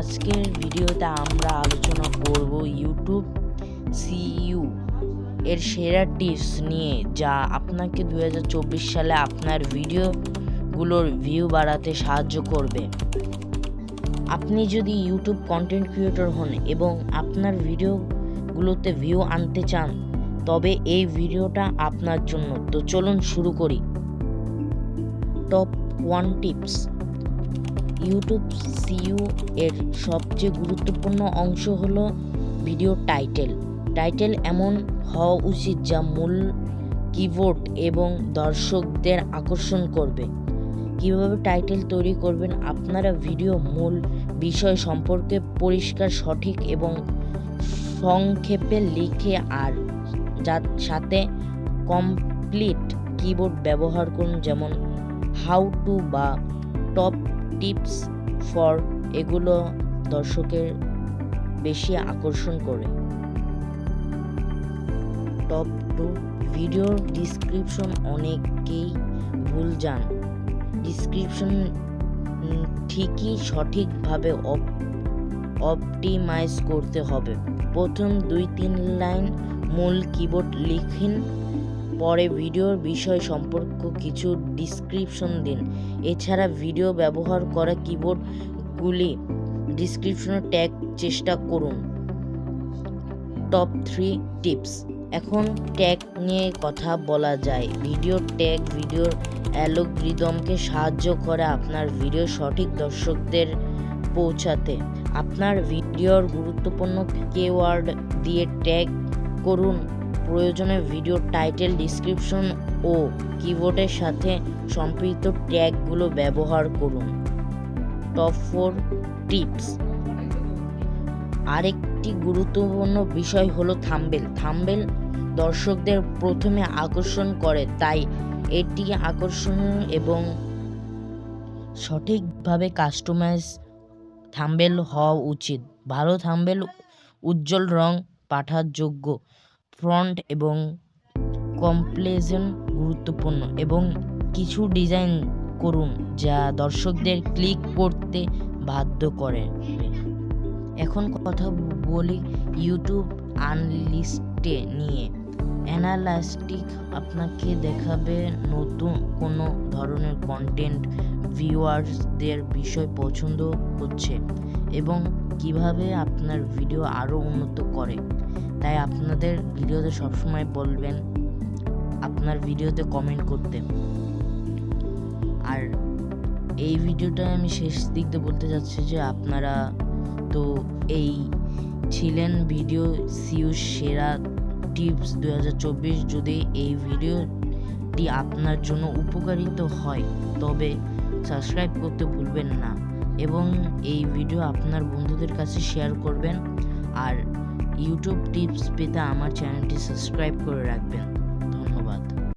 আজকের ভিডিওতে আমরা আলোচনা করব ইউটিউব সিইউ এর সেরা টিপস নিয়ে, যা আপনাকে 2024 সালে আপনার ভিডিওগুলোর ভিউ বাড়াতে সাহায্য করবে। আপনি যদি ইউটিউব কন্টেন্ট ক্রিয়েটর হন এবং আপনার ভিডিওগুলোতে ভিউ আনতে চান, তবে এই ভিডিওটা আপনার জন্য। তো চলুন শুরু করি। Top 1 tips. ইউটিউব সিইউ এর সবচেয়ে গুরুত্বপূর্ণ অংশ হলো ভিডিও টাইটেল এমন হওয়া উচিত যা মূল কিওয়ার্ড এবং দর্শকদের আকর্ষণ করবে। কিভাবে টাইটেল তৈরি করবেন? আপনারা ভিডিও মূল বিষয় সম্পর্কে পরিষ্কার, সঠিক এবং সংক্ষেপে লিখে আর যার সাথে কমপ্লিট কিওয়ার্ড ব্যবহার করুন, যেমন হাউ টু বা টপ টিপস ফর। এগুলো দর্শকের বেশি আকর্ষণ করে। টপ 2, ভিডিওর ডিসক্রিপশন। অনেকেই ভুল যান। ডিসক্রিপশন ঠিকই সঠিকভাবে অপটিমাইজ করতে হবে। প্রথম 2-3 লাইন মূল কিওয়ার্ড লিখুন, পরে ভিডিওর বিষয় সম্পর্কে কিছু ডিসক্রিপশন দিন। এছাড়া ভিডিও ব্যবহার করা কিওয়ার্ডগুলি ডিসক্রিপশনে ট্যাগ চেষ্টা করুন। Top 3 tips. এখন ট্যাগ নিয়ে কথা বলা যায়। ভিডিও ট্যাগ ভিডিওর অ্যালগরিদমকে সাহায্য করে আপনার ভিডিও সঠিক দর্শকদের পৌঁছাতে। আপনার ভিডিওর গুরুত্বপূর্ণ কিওয়ার্ড দিয়ে ট্যাগ করুন। প্রয়োজনে ভিডিও টাইটেল, ডিসক্রিপশন ও কিওয়ার্ডের সাথে সম্পৃক্ত ট্যাগগুলো ব্যবহার করুন। Top 4 tips. আরেকটি গুরুত্বপূর্ণ বিষয় হলো থাম্বনেল দর্শকদের প্রথমে আকর্ষণ করে, তাই এটি আকর্ষণীয় এবং সঠিকভাবে কাস্টমাইজ থাম্বনেল হওয়া উচিত। ভালো থাম্বনেল উজ্জ্বল রং, পাঠযোগ্য ফন্ট এবং কম্পোজিশন গুরুত্বপূর্ণ, এবং কিছু ডিজাইন করুন যা দর্শকদের ক্লিক করতে বাধ্য করে। এখন কথা বলি ইউটিউব অ্যানালিস্টে নিয়ে। অ্যানালিস্টিক আপনাকে দেখাবে নতুন কোনো ধরনের কন্টেন্ট ভিউয়ার্সদের বিষয় পছন্দ হচ্ছে এবং কিভাবে আপনার ভিডিও আরও উন্নত করে। তাই আপনাদের ভিডিওতে সবসময় বলবেন আপনার ভিডিওতে কমেন্ট করতে। আর এই ভিডিওটা আমি শেষ দিক দিয়ে বলতে চাচ্ছি যে আপনারা তো এই ছিলেন ভিডিও সিইউ সেরা টিপস 2024। যদি এই ভিডিওটি আপনার জন্য উপকারিত হয় তবে সাবস্ক্রাইব করতে ভুলবেন না এবং এই ভিডিও আপনার বন্ধুদের কাছে শেয়ার করবেন। আর ইউটিউব টিপস পেতে আমার চ্যানেলটি সাবস্ক্রাইব করে রাখবেন।